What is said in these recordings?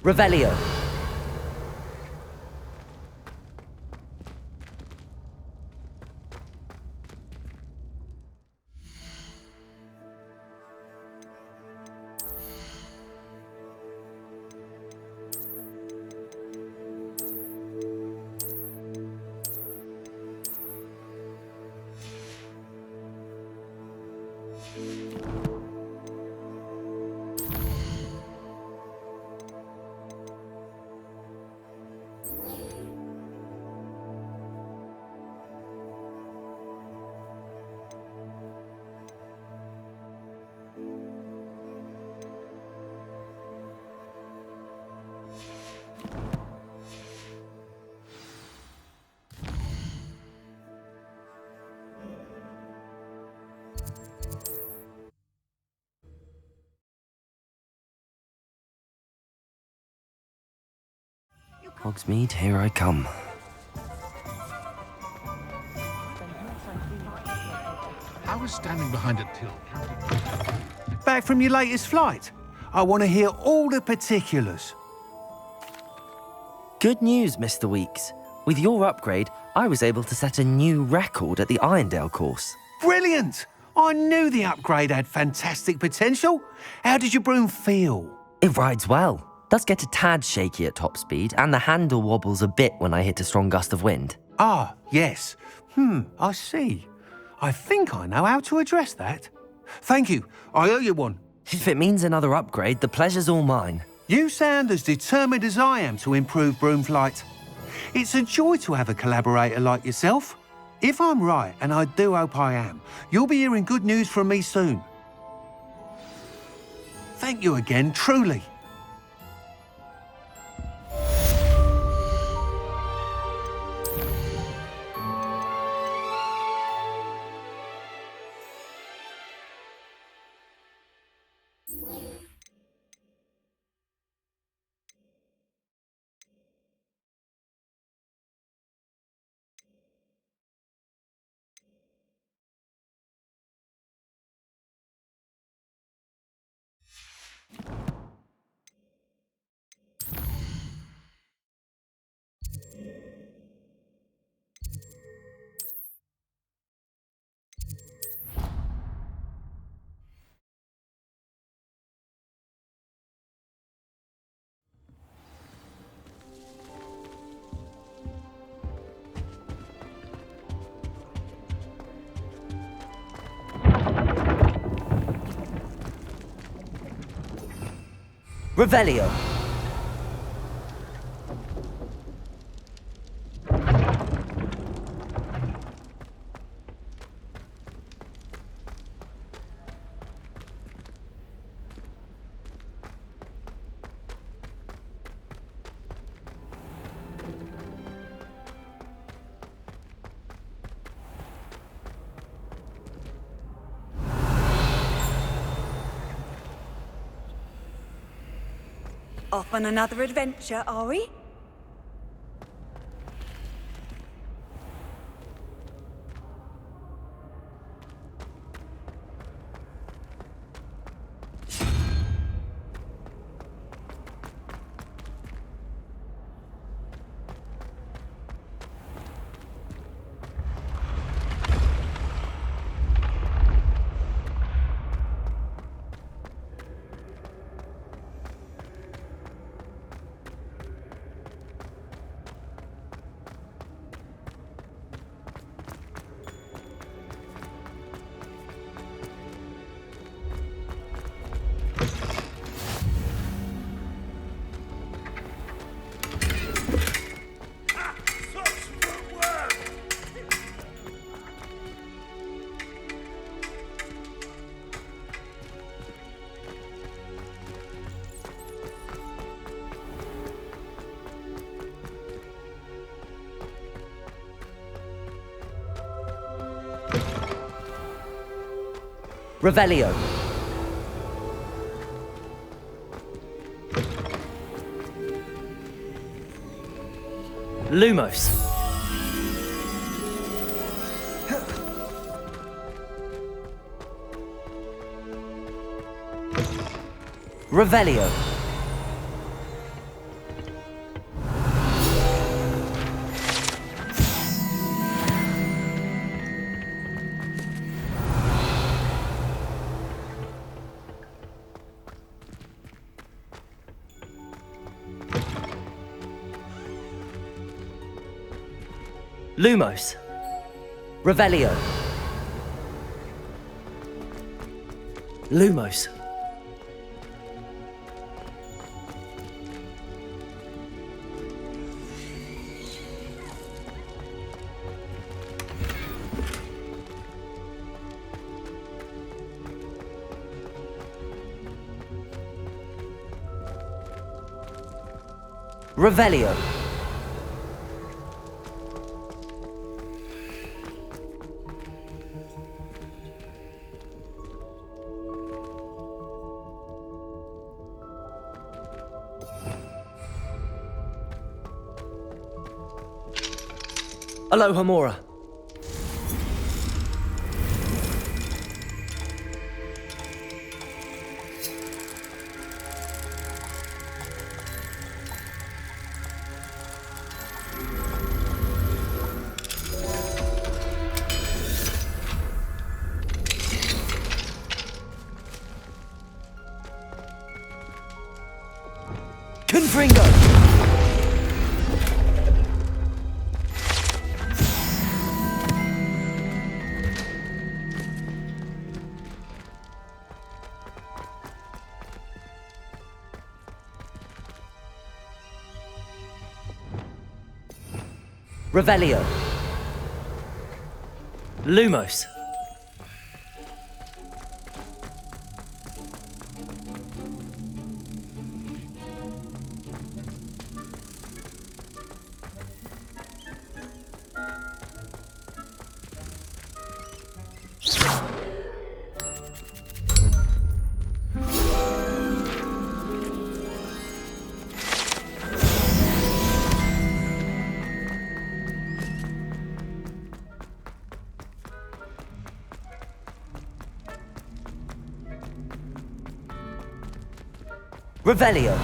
Revelio. Hogsmeade, here I come. I was standing behind a till. Back from your latest flight? I want to hear all the particulars. Good news, Mr. Weeks. With your upgrade, I was able to set a new record at the Irondale course. Brilliant! I knew the upgrade had fantastic potential. How did your broom feel? It rides well. Does get a tad shaky at top speed, and the handle wobbles a bit when I hit a strong gust of wind. Ah, yes. I see. I think I know how to address that. Thank you. I owe you one. If it means another upgrade, the pleasure's all mine. You sound as determined as I am to improve broom flight. It's a joy to have a collaborator like yourself. If I'm right, and I do hope I am, you'll be hearing good news from me soon. Thank you again, truly. Revelio. Off on another adventure, are we? Revelio. Lumos. Revelio. Lumos. Revelio. Lumos. Revelio. Aloha Mora. Confringo! Revelio. Lumos. Revelio.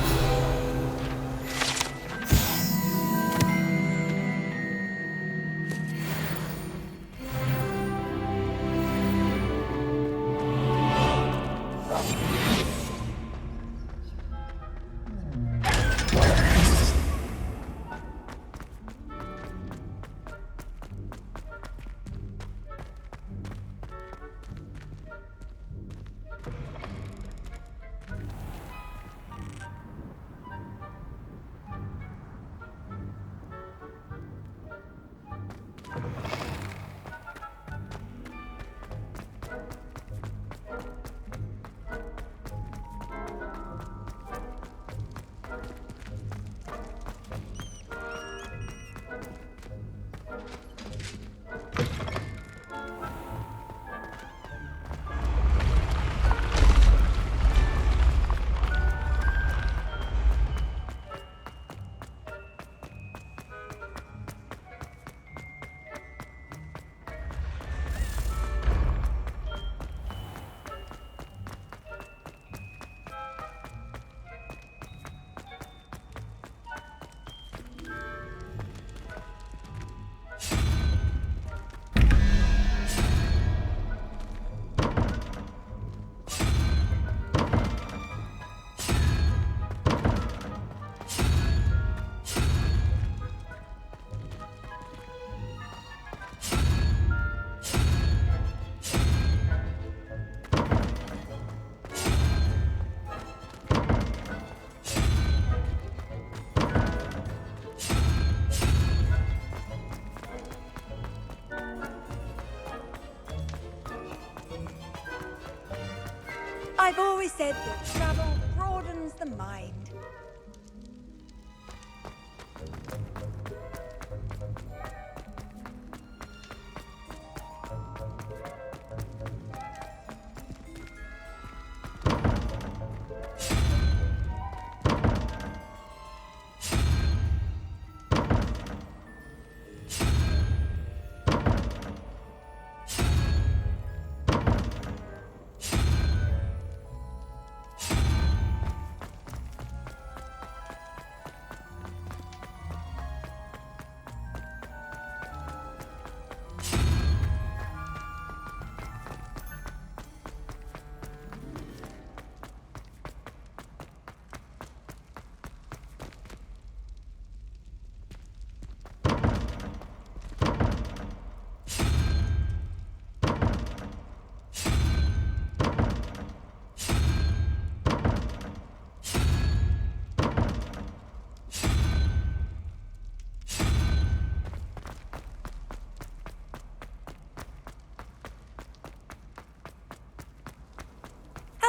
I've always said that travel broadens the mind.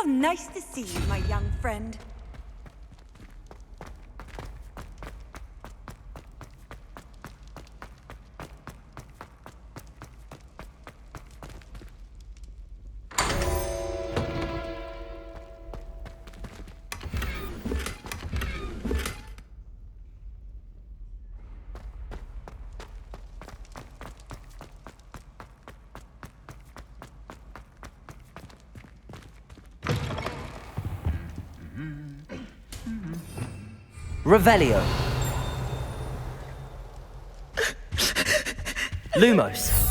How nice to see you, my young friend. Revelio. Lumos.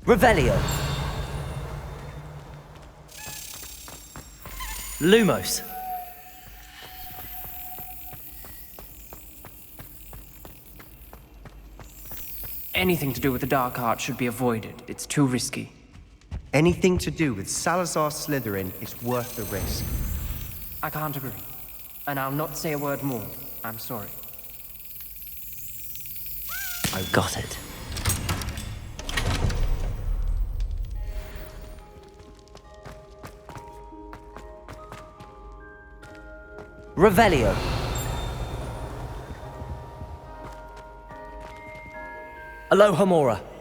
Revelio. Lumos. Anything to do with the dark art should be avoided. It's too risky. Anything to do with Salazar Slytherin is worth the risk. I can't agree. And I'll not say a word more. I'm sorry. I got it. Revelio. Alohomora.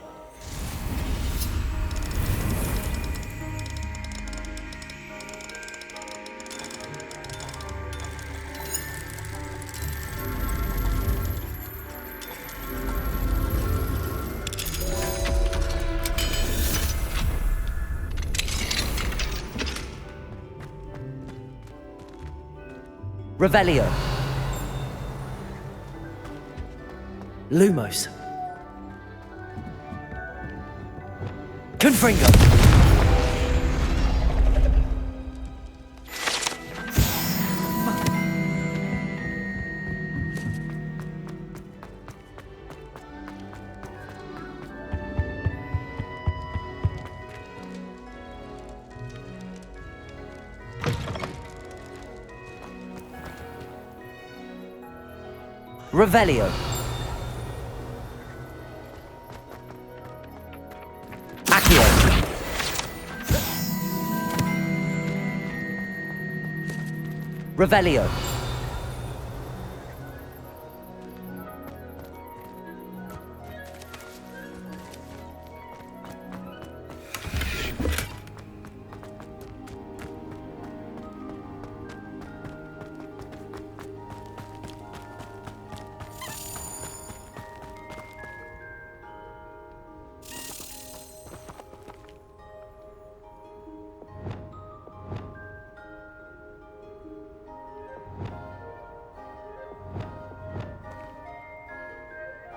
Revelio. Lumos. Confringo. Revelio. Accio. Revelio.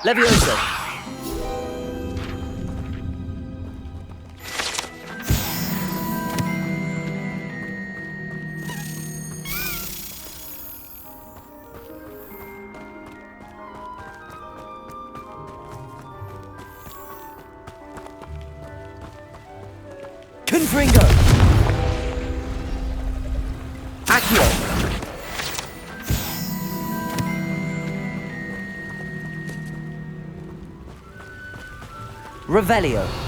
Levioso. Confringo. Accio. Revelio.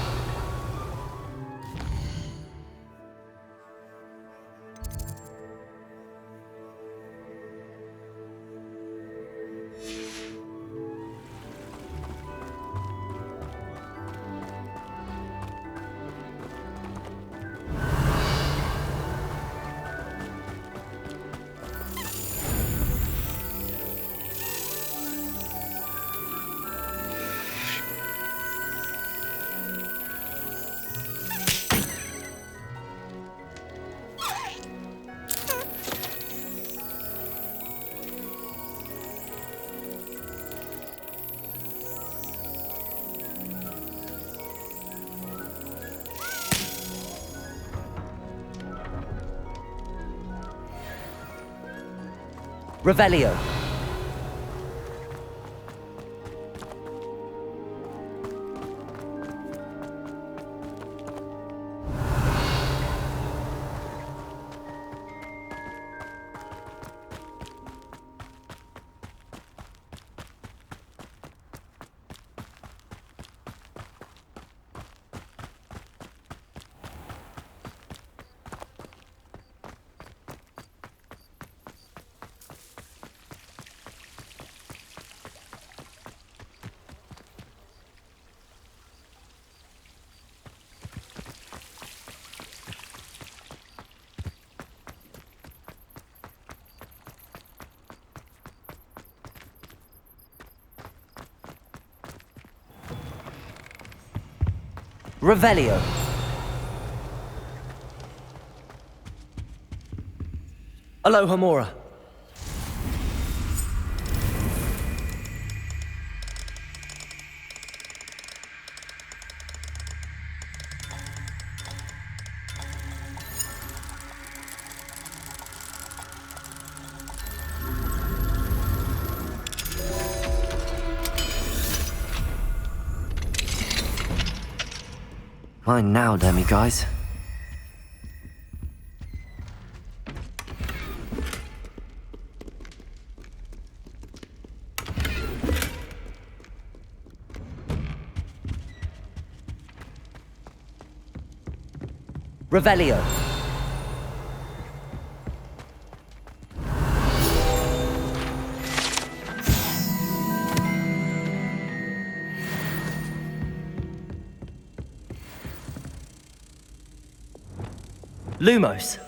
Revelio. Revelio. Aloha Mora. Mine now, demi-guys. Revelio. Lumos.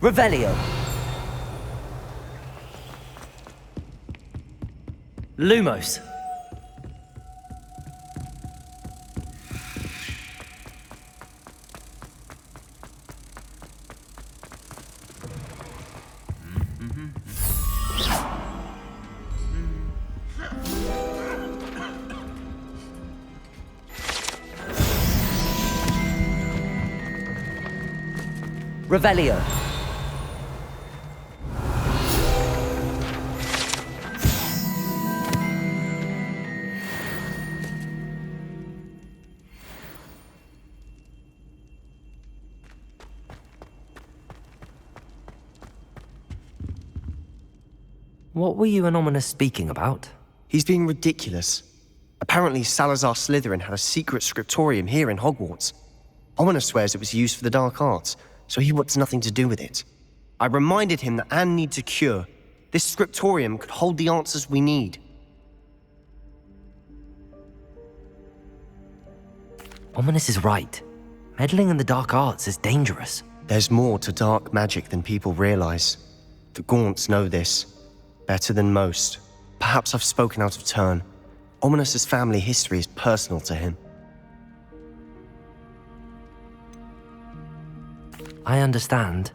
Revelio. Lumos. Revelio. What were you and Ominous speaking about? He's being ridiculous. Apparently, Salazar Slytherin had a secret scriptorium here in Hogwarts. Ominous swears it was used for the dark arts, so he wants nothing to do with it. I reminded him that Anne needs a cure. This scriptorium could hold the answers we need. Ominous is right. Meddling in the dark arts is dangerous. There's more to dark magic than people realize. The Gaunts know this. Better than most. Perhaps I've spoken out of turn. Ominous's family history is personal to him. I understand.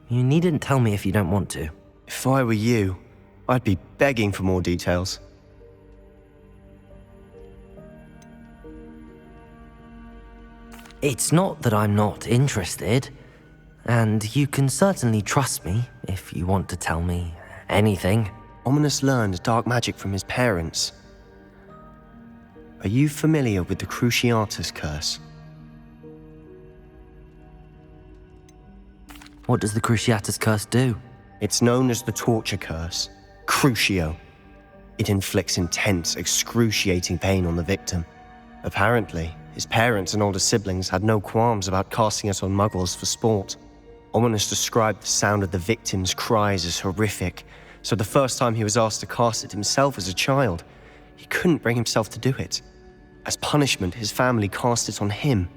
You needn't tell me if you don't want to. If I were you, I'd be begging for more details. It's not that I'm not interested. And you can certainly trust me if you want to tell me anything. Ominous learned dark magic from his parents. Are you familiar with the Cruciatus curse? What does the Cruciatus curse do? It's known as the torture curse, Crucio. It inflicts intense, excruciating pain on the victim. Apparently, his parents and older siblings had no qualms about casting it on muggles for sport. Ominous described the sound of the victim's cries as horrific, so the first time he was asked to cast it himself as a child, he couldn't bring himself to do it. As punishment, his family cast it on him.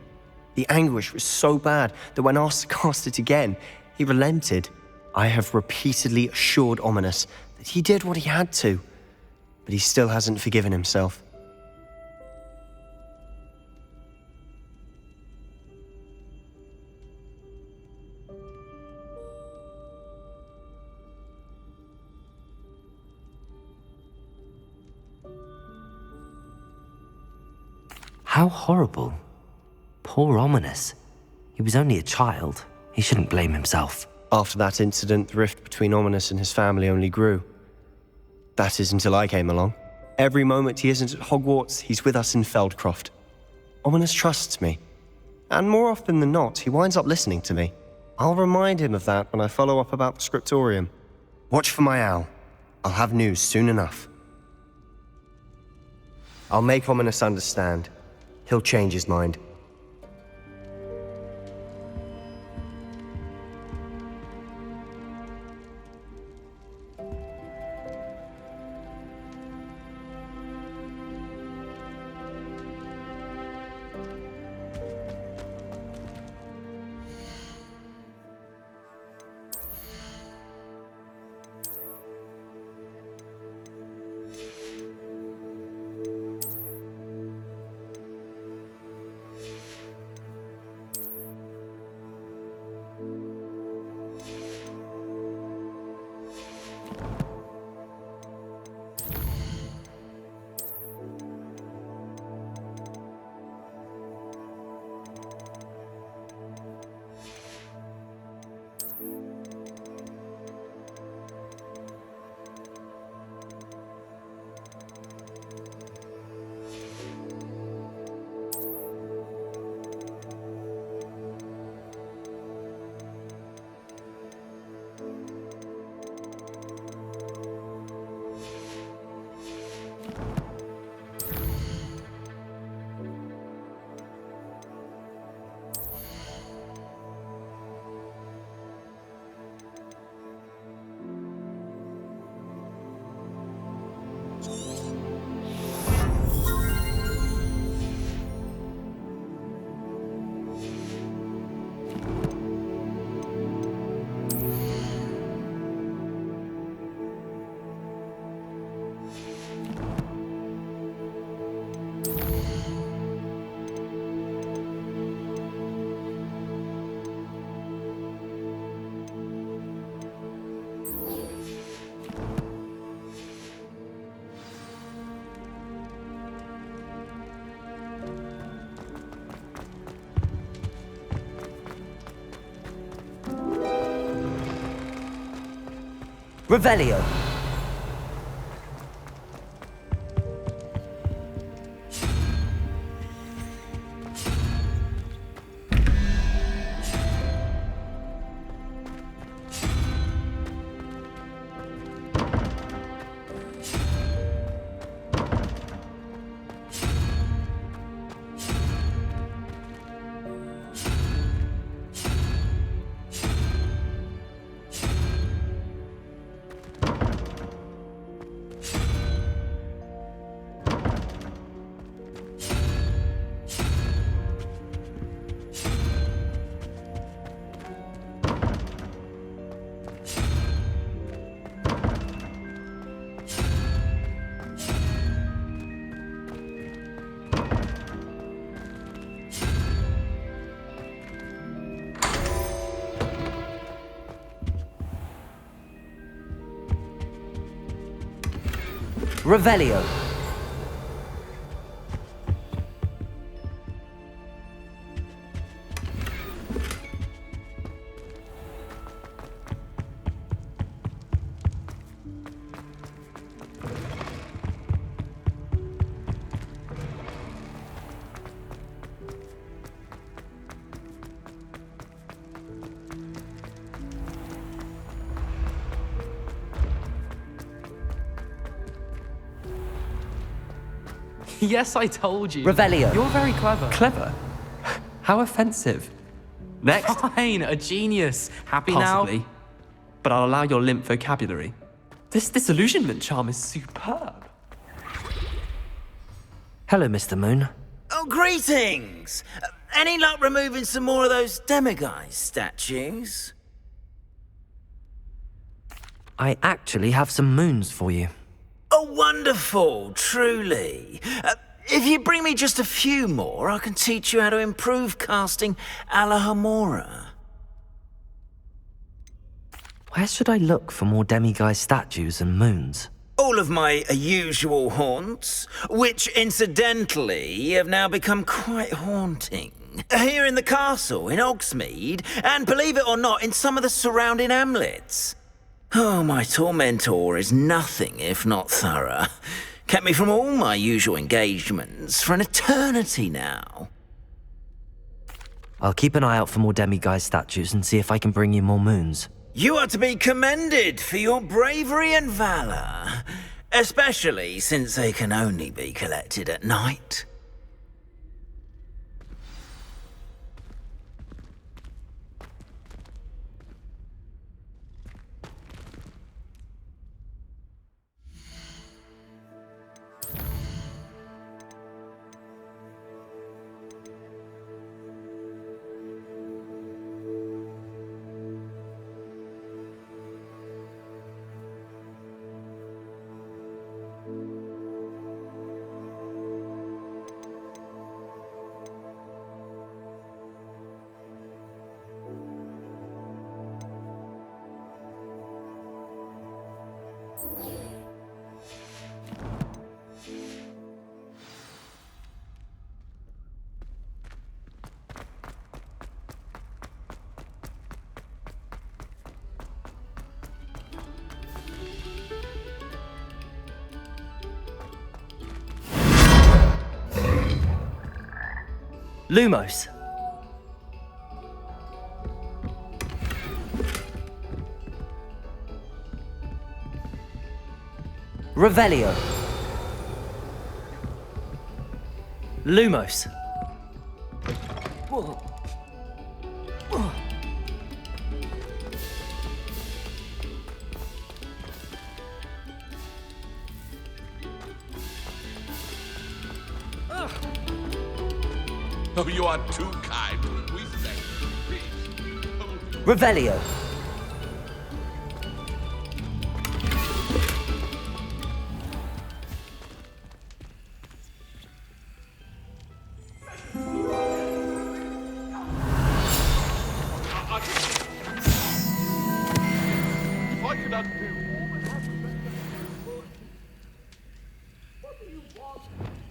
The anguish was so bad that when asked to cast it again, he relented. I have repeatedly assured Ominous that he did what he had to, but he still hasn't forgiven himself. How horrible. Poor Ominous. He was only a child. He shouldn't blame himself. After that incident, the rift between Ominous and his family only grew. That is until I came along. Every moment he isn't at Hogwarts, he's with us in Feldcroft. Ominous trusts me. And more often than not, he winds up listening to me. I'll remind him of that when I follow up about the scriptorium. Watch for my owl. I'll have news soon enough. I'll make Ominous understand. He'll change his mind. Revelio. Revelio. Yes, I told you. Revelio. You're very clever. Clever? How offensive. Next. Fine, a genius. Happy Possibly. now? But I'll allow your limp vocabulary. This disillusionment charm is superb. Hello, Mr. Moon. Oh, greetings! Any luck removing some more of those demiguise statues? I actually have some moons for you. Oh, wonderful, truly. If you bring me just a few more, I can teach you how to improve casting Alohomora. Where should I look for more demiguise statues and moons? All of my usual haunts, which incidentally have now become quite haunting. living. Here in the castle, in Hogsmeade, and believe it or not, in some of the surrounding hamlets. Oh, my tormentor is nothing if not thorough. Kept me from all my usual engagements for an eternity now. I'll keep an eye out for more demiguise statues and see if I can bring you more moons. You are to be commended for your bravery and valor, especially since they can only be collected at night. Lumos. Revelio. Lumos. Oh, you are too kind. We thank you. Please. Revelio. I cannot do.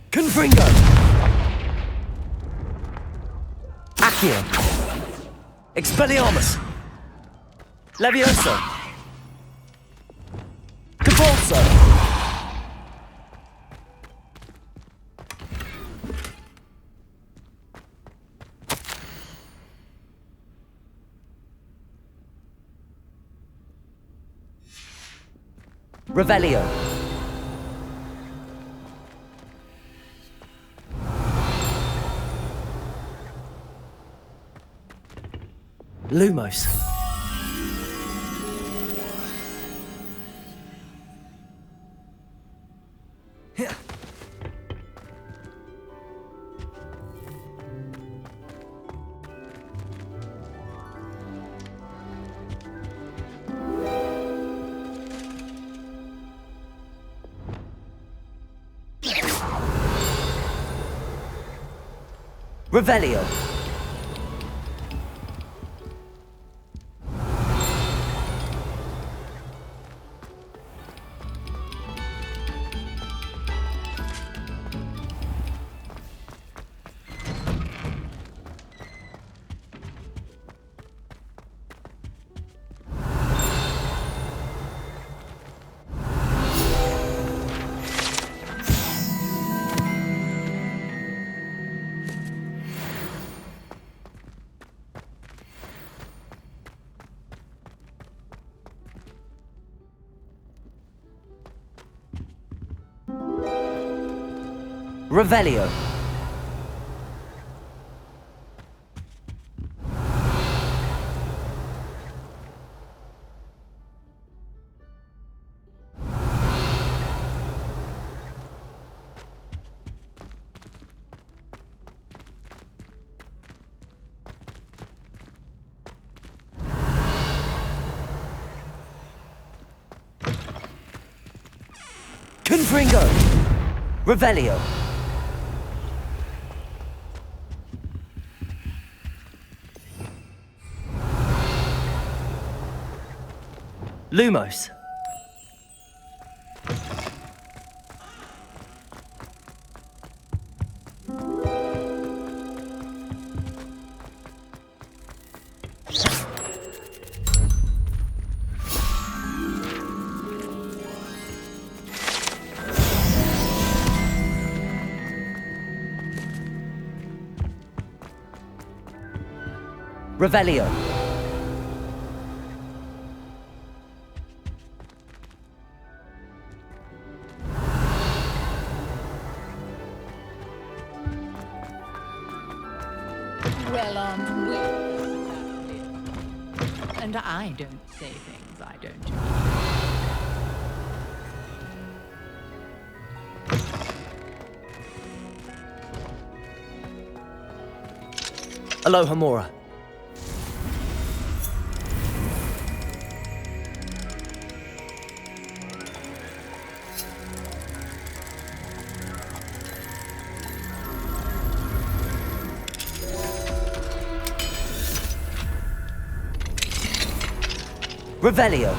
Confringo. Accio. Expelliarmus. Levioso. Capulso. Revelio. Lumos. Revelio. Revelio. Confringo. Revelio. Lumos. Revelio. Well, aren't we? And I don't say things I don't mean. Aloha Mora. Revelio.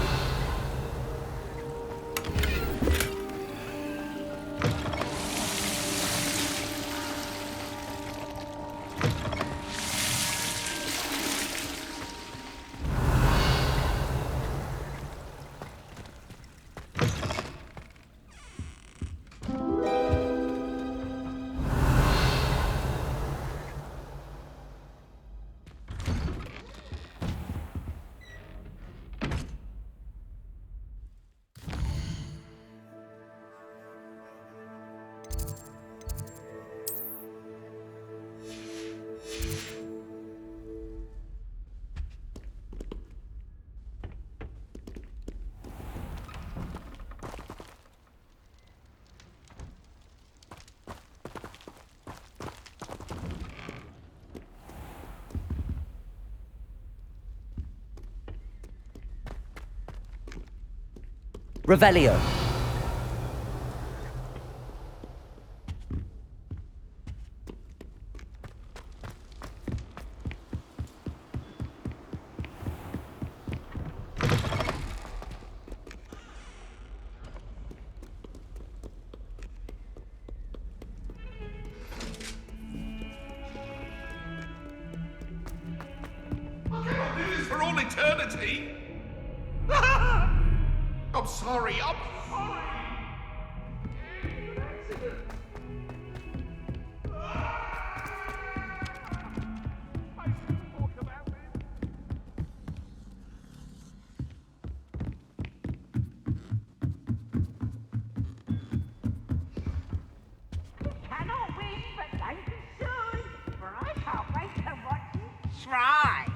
Revelio. I cannot do this for all eternity. I'm sorry. I'm sorry. It's an accident. I shouldn't talk about this. Cannot win, but don't be soon, for I can't wait to watch you try.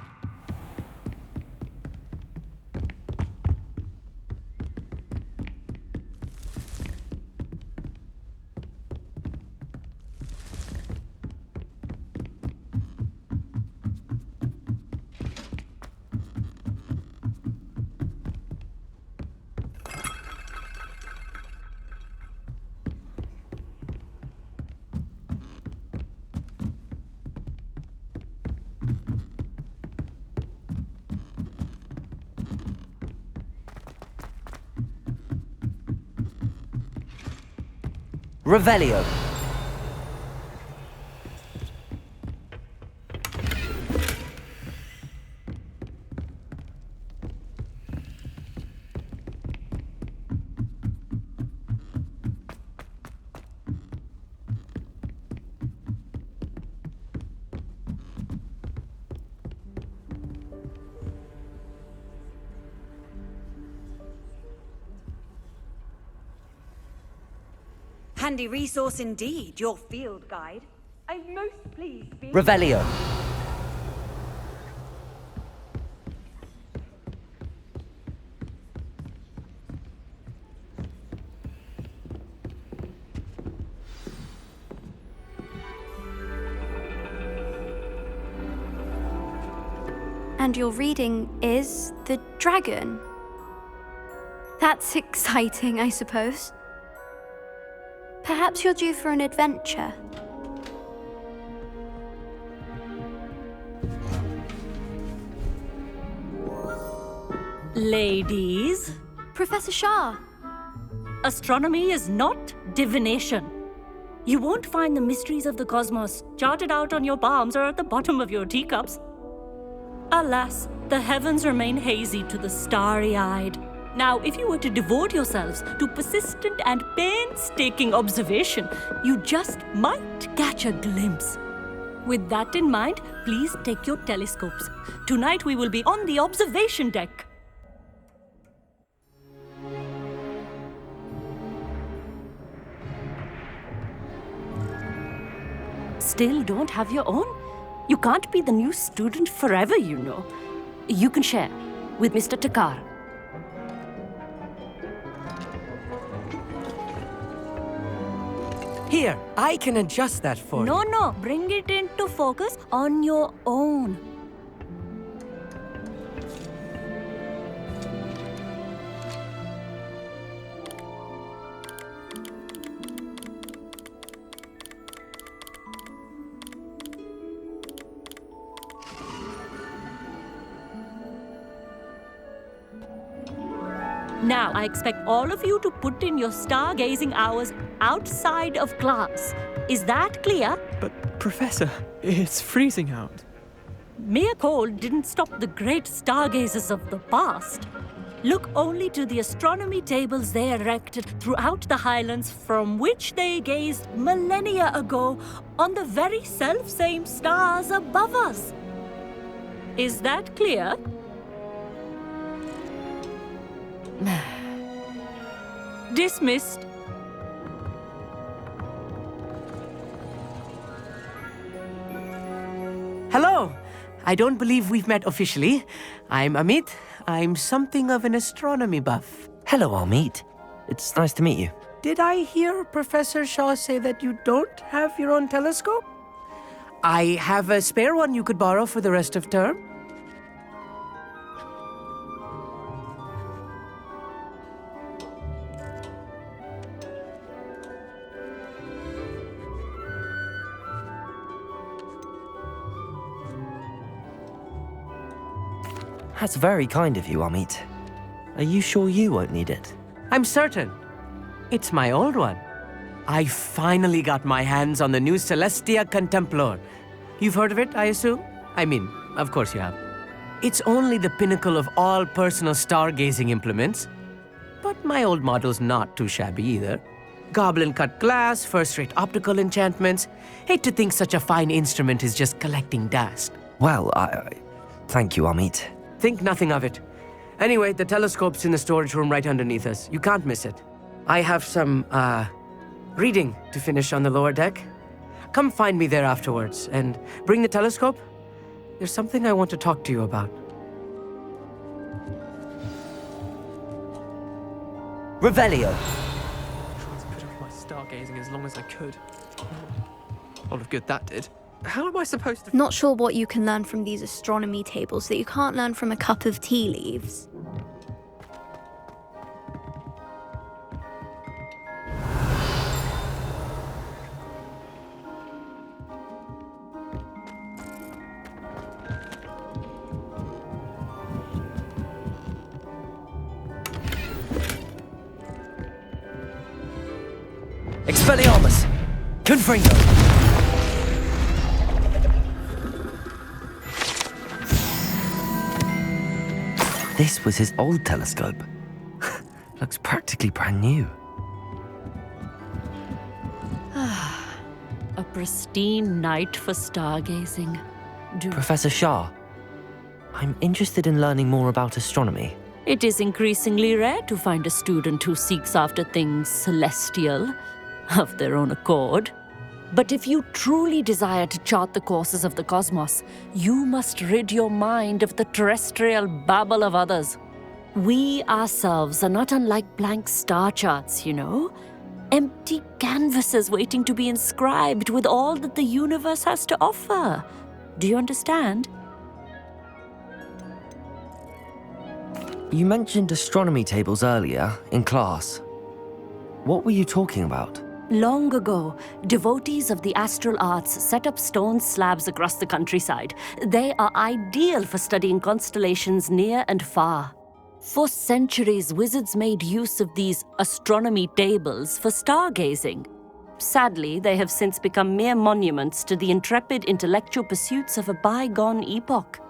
Revelio. Handy resource indeed, your field guide. I'm most pleased being... Revelio. And your reading is the dragon. That's exciting, I suppose. Perhaps you're due for an adventure. Ladies, Professor Shah. astronomy is not divination. You won't find the mysteries of the cosmos charted out on your palms or at the bottom of your teacups. Alas, the heavens remain hazy to the starry-eyed. Now, if you were to devote yourselves to persistent and painstaking observation, you just might catch a glimpse. With that in mind, please take your telescopes. Tonight we will be on the observation deck. Still don't have your own? You can't be the new student forever, you know. You can share with Mr. Takar. Here, I can adjust that for you. No, bring it into focus on your own. Now, I expect all of you to put in your stargazing hours outside of class. Is that clear? But, Professor, it's freezing out. Mere cold didn't stop the great stargazers of the past. Look only to the astronomy tables they erected throughout the highlands from which they gazed millennia ago on the very self-same stars above us. Is that clear? Dismissed. Hello. I don't believe we've met officially. I'm Amit. I'm something of an astronomy buff. Hello, Amit. It's nice to meet you. Did I hear Professor Shaw say that you don't have your own telescope? I have a spare one you could borrow for the rest of term. That's very kind of you, Amit. Are you sure you won't need it? I'm certain. It's my old one. I finally got my hands on the new Celestia Contemplar. You've heard of it, I assume? I mean, of course you have. It's only the pinnacle of all personal stargazing implements. But my old model's not too shabby either. Goblin-cut glass, first-rate optical enchantments. Hate to think such a fine instrument is just collecting dust. Well, thank you, Amit. Think nothing of it. Anyway, the telescope's in the storage room right underneath us. You can't miss it. I have some, reading to finish on the lower deck. Come find me there afterwards, and bring the telescope. There's something I want to talk to you about. Revelio. Tried to put off my stargazing as long as I could. A lot of good that did. How am I supposed to... Not sure what you can learn from these astronomy tables that you can't learn from a cup of tea leaves. Expelliarmus! Confringo! This was his old telescope. Looks practically brand new. A pristine night for stargazing. Professor Shah, I'm interested in learning more about astronomy. It is increasingly rare to find a student who seeks after things celestial, of their own accord. But if you truly desire to chart the courses of the cosmos, you must rid your mind of the terrestrial babble of others. We ourselves are not unlike blank star charts, you know? Empty canvases waiting to be inscribed with all that the universe has to offer. Do you understand? You mentioned astronomy tables earlier, in class. What were you talking about? Long ago, devotees of the astral arts set up stone slabs across the countryside. They are ideal for studying constellations near and far. For centuries, wizards made use of these astronomy tables for stargazing. Sadly, they have since become mere monuments to the intrepid intellectual pursuits of a bygone epoch.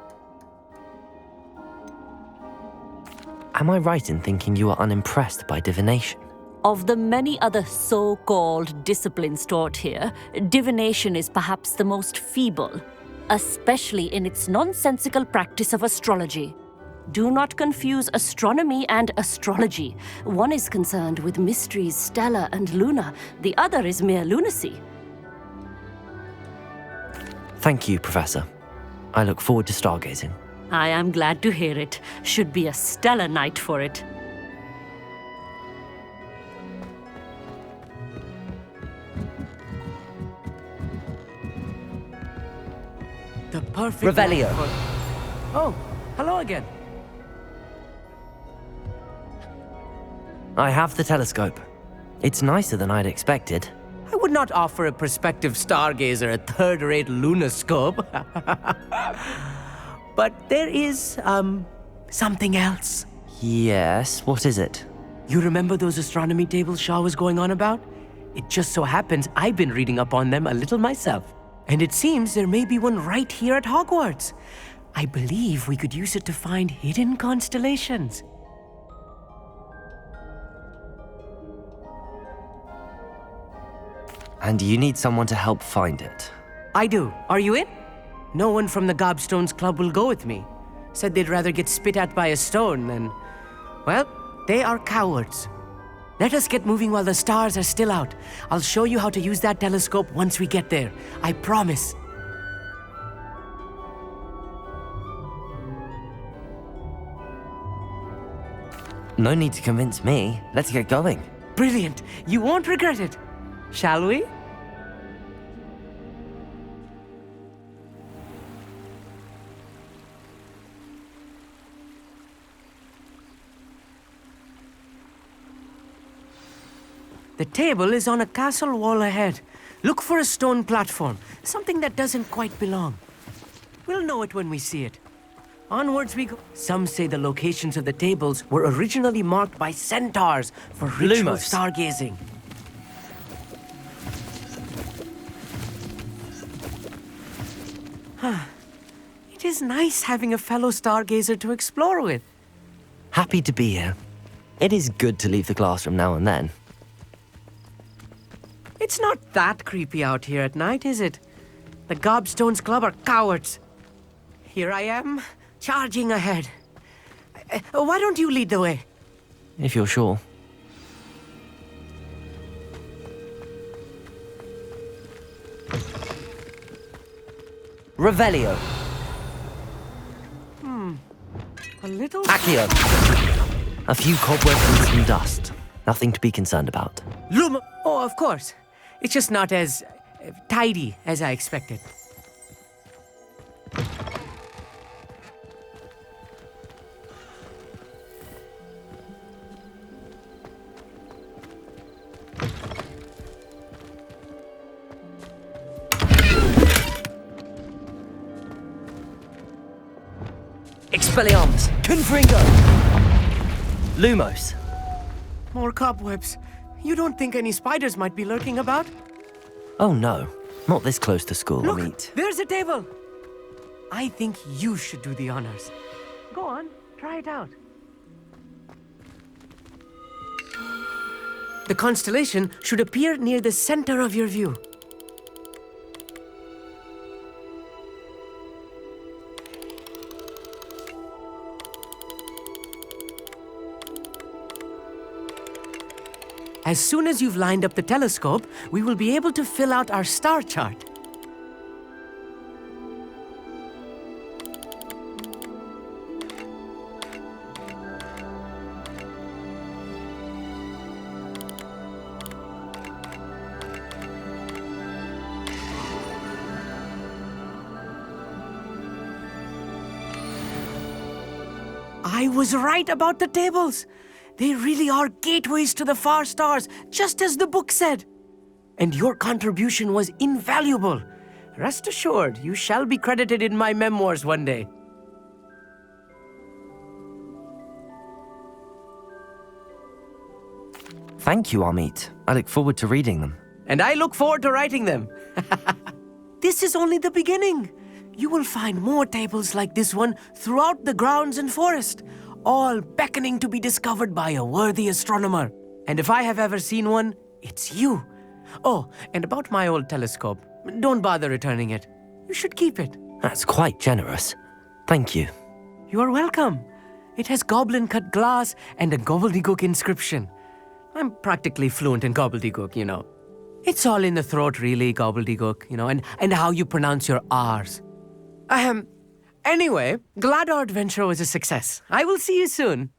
Am I right in thinking you are unimpressed by divination? Of the many other so-called disciplines taught here, divination is perhaps the most feeble, especially in its nonsensical practice of astrology. Do not confuse astronomy and astrology. One is concerned with mysteries stellar and lunar, the other is mere lunacy. Thank you, Professor. I look forward to stargazing. I am glad to hear it. Should be a stellar night for it. The perfect... Revelio. Oh, hello again. I have the telescope. It's nicer than I'd expected. I would not offer a prospective stargazer a third-rate lunoscope. But there is, something else. Yes, what is it? You remember those astronomy tables Shaw was going on about? It just so happens I've been reading up on them a little myself. And it seems there may be one right here at Hogwarts. I believe we could use it to find hidden constellations. And you need someone to help find it. I do. Are you in? No one from the Gobstones Club will go with me. Said they'd rather get spit at by a stone than... Well, they are cowards. Let us get moving while the stars are still out. I'll show you how to use that telescope once we get there. I promise. No need to convince me. Let's get going. Brilliant. You won't regret it. Shall we? The table is on a castle wall ahead. Look for a stone platform, something that doesn't quite belong. We'll know it when we see it. Onwards we go. Some say the locations of the tables were originally marked by centaurs for ritual Lumos. stargazing. It is nice having a fellow stargazer to explore with. Happy to be here. It is good to leave the classroom now and then. It's not that creepy out here at night, is it? The Gobstones Club are cowards. Here I am, charging ahead. Why don't you lead the way? If you're sure. Revelio. A little... Accio. A few cobwebs and some dust. Nothing to be concerned about. Luma! Oh, of course. It's just not as tidy as I expected. Expelliarmus. Confringo. Lumos. More cobwebs. You don't think any spiders might be lurking about? Oh no. Not this close to school, Look, Amit. there's a table. I think you should do the honors. Go on, try it out. The constellation should appear near the center of your view. As soon as you've lined up the telescope, we will be able to fill out our star chart. I was right about the tables. They really are gateways to the far stars, just as the book said. And your contribution was invaluable. Rest assured, you shall be credited in my memoirs one day. Thank you, Amit. I look forward to reading them. And I look forward to writing them. This is only the beginning. You will find more tables like this one throughout the grounds and forest, all beckoning to be discovered by a worthy astronomer. And if I have ever seen one, it's you. Oh, and about my old telescope, don't bother returning it. You should keep it. That's quite generous. Thank you. You are welcome. It has goblin-cut glass and a gobbledygook inscription. I'm practically fluent in gobbledygook, you know. It's all in the throat, really, gobbledygook, you know, and how you pronounce your R's. Anyway, glad our adventure was a success. I will see you soon.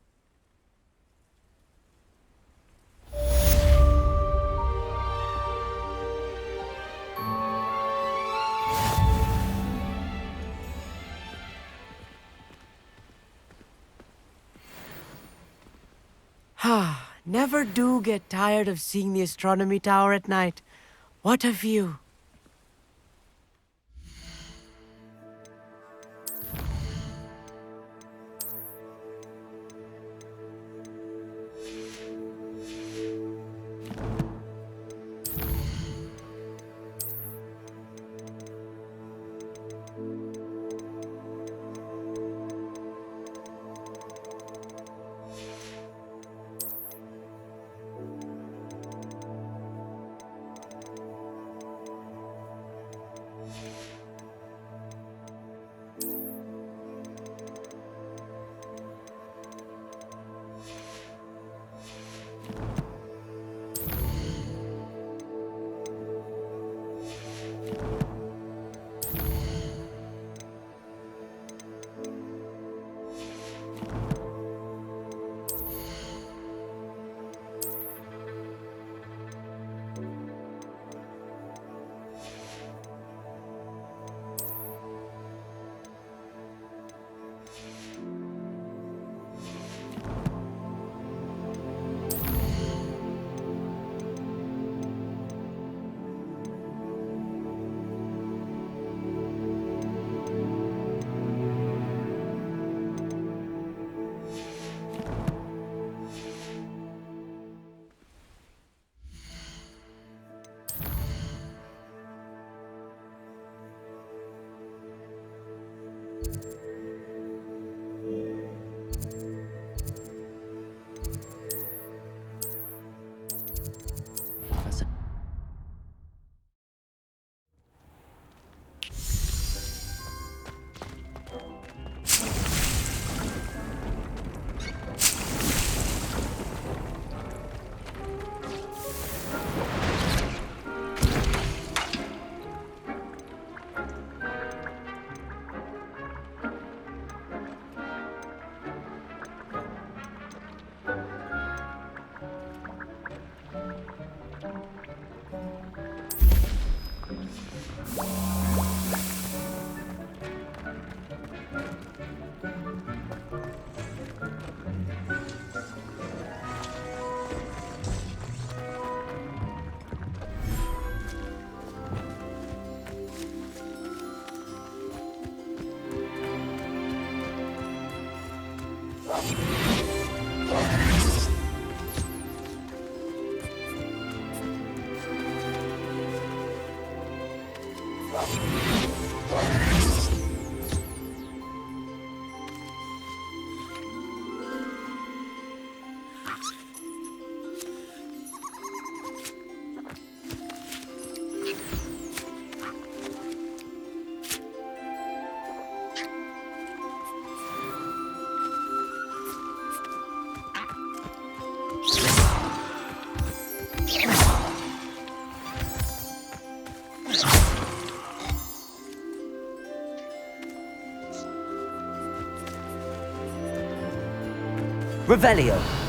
Never do get tired of seeing the astronomy tower at night. What a view. Revelio.